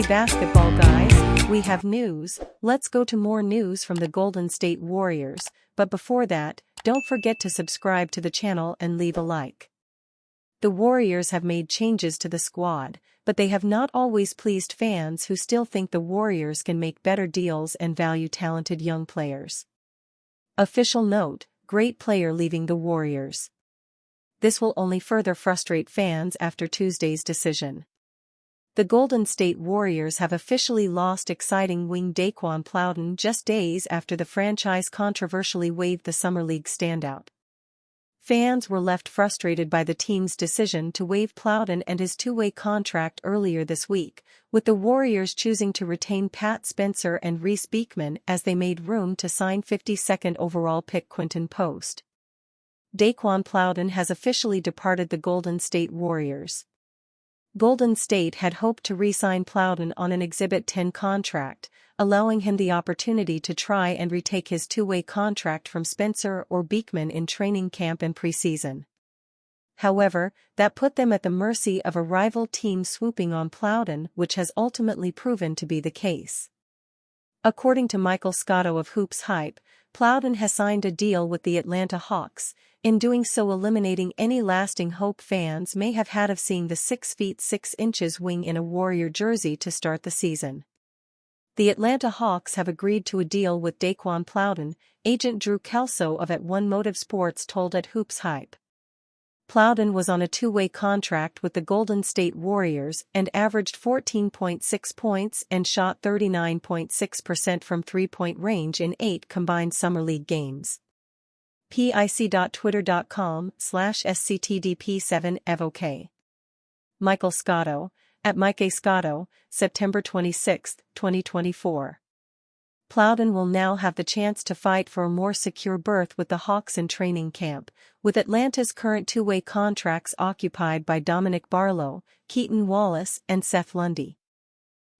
Hey basketball guys, we have news. Let's go to more news from the Golden State Warriors, but before that, don't forget to subscribe to the channel and leave a like. The Warriors have made changes to the squad, but they have not always pleased fans who still think the Warriors can make better deals and value talented young players. Official note: great player leaving the Warriors. This will only further frustrate fans after Tuesday's decision. The Golden State Warriors have officially lost exciting wing Daquan Plowden just days after the franchise controversially waived the Summer League standout. Fans were left frustrated by the team's decision to waive Plowden and his two-way contract earlier this week, with the Warriors choosing to retain Pat Spencer and Reece Beekman as they made room to sign 52nd overall pick Quinton Post. Daquan Plowden has officially departed the Golden State Warriors. Golden State had hoped to re-sign Plowden on an Exhibit 10 contract, allowing him the opportunity to try and retake his two-way contract from Spencer or Beekman in training camp and preseason. However, that put them at the mercy of a rival team swooping on Plowden, which has ultimately proven to be the case. According to Michael Scotto of Hoops Hype, Plowden has signed a deal with the Atlanta Hawks, in doing so eliminating any lasting hope fans may have had of seeing the 6 feet 6 inches wing in a Warrior jersey to start the season. The Atlanta Hawks have agreed to a deal with Daquan Plowden, agent Drew Kelso of @One Motive Sports told at Hoops Hype. Plowden was on a two-way contract with the Golden State Warriors and averaged 14.6 points and shot 39.6% from three-point range in 8 combined Summer League games. pic.twitter.com/sctdp7evok. Michael Scotto, @MikeScotto, September 26, 2024. Plowden will now have the chance to fight for a more secure berth with the Hawks in training camp, with Atlanta's current two-way contracts occupied by Dominic Barlow, Keaton Wallace, and Seth Lundy.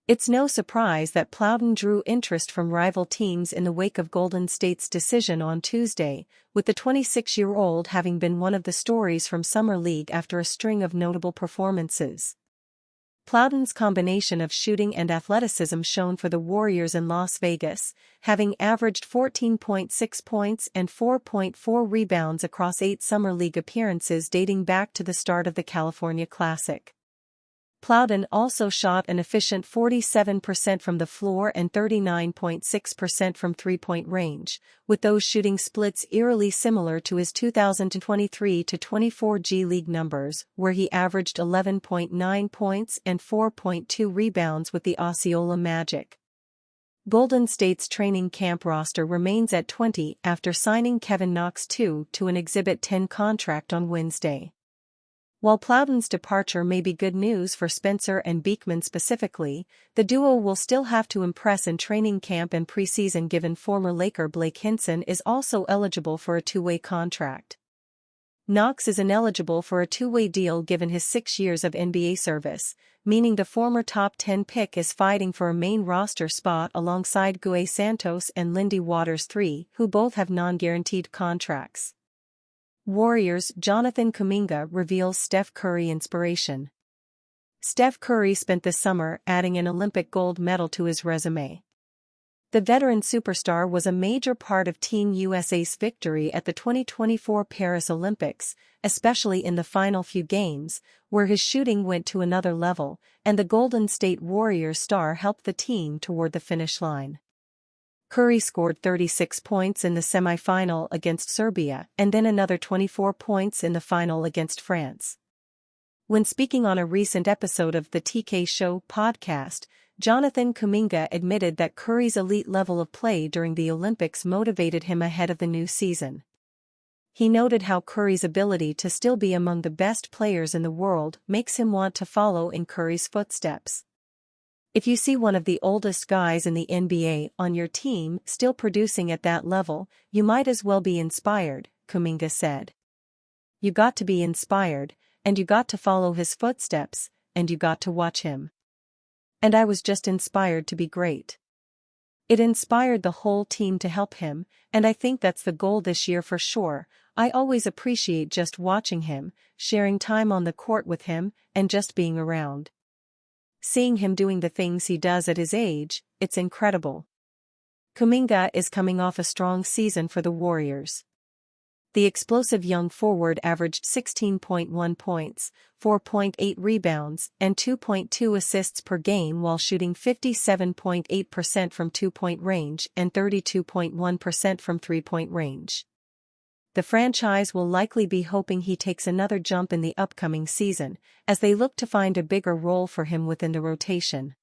It's no surprise that Plowden drew interest from rival teams in the wake of Golden State's decision on Tuesday, with the 26-year-old having been one of the stories from Summer League after a string of notable performances. Plowden's combination of shooting and athleticism shone for the Warriors in Las Vegas, having averaged 14.6 points and 4.4 rebounds across 8 Summer League appearances dating back to the start of the California Classic. Plowden also shot an efficient 47% from the floor and 39.6% from three-point range, with those shooting splits eerily similar to his 2023-24 G League numbers, where he averaged 11.9 points and 4.2 rebounds with the Osceola Magic. Golden State's training camp roster remains at 20 after signing Kevin Knox II to an Exhibit 10 contract on Wednesday. While Plowden's departure may be good news for Spencer and Beekman specifically, the duo will still have to impress in training camp and preseason given former Laker Blake Hinson is also eligible for a two-way contract. Knox is ineligible for a two-way deal given his 6 years of NBA service, meaning the former top 10 pick is fighting for a main roster spot alongside Gue Santos and Lindy Waters III, who both have non-guaranteed contracts. Warriors' Jonathan Kuminga reveals Steph Curry inspiration. Steph Curry spent the summer adding an Olympic gold medal to his resume. The veteran superstar was a major part of Team USA's victory at the 2024 Paris Olympics, especially in the final few games, where his shooting went to another level, and the Golden State Warriors star helped the team toward the finish line. Curry scored 36 points in the semifinal against Serbia and then another 24 points in the final against France. When speaking on a recent episode of the TK Show podcast, Jonathan Kuminga admitted that Curry's elite level of play during the Olympics motivated him ahead of the new season. He noted how Curry's ability to still be among the best players in the world makes him want to follow in Curry's footsteps. If you see one of the oldest guys in the NBA on your team still producing at that level, you might as well be inspired, Kuminga said. You got to be inspired, and you got to follow his footsteps, and you got to watch him. And I was just inspired to be great. It inspired the whole team to help him, and I think that's the goal this year for sure. I always appreciate just watching him, sharing time on the court with him, and just being around. Seeing him doing the things he does at his age, it's incredible. Kuminga is coming off a strong season for the Warriors. The explosive young forward averaged 16.1 points, 4.8 rebounds, and 2.2 assists per game while shooting 57.8% from two-point range and 32.1% from three-point range. The franchise will likely be hoping he takes another jump in the upcoming season, as they look to find a bigger role for him within the rotation.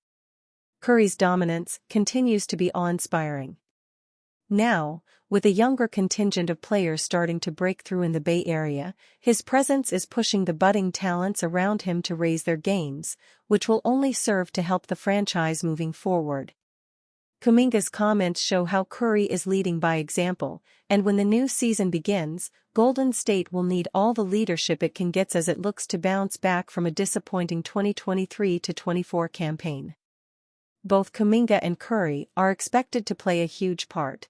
Curry's dominance continues to be awe-inspiring. Now, with a younger contingent of players starting to break through in the Bay Area, his presence is pushing the budding talents around him to raise their games, which will only serve to help the franchise moving forward. Kuminga's comments show how Curry is leading by example, and when the new season begins, Golden State will need all the leadership it can get as it looks to bounce back from a disappointing 2023-24 campaign. Both Kuminga and Curry are expected to play a huge part.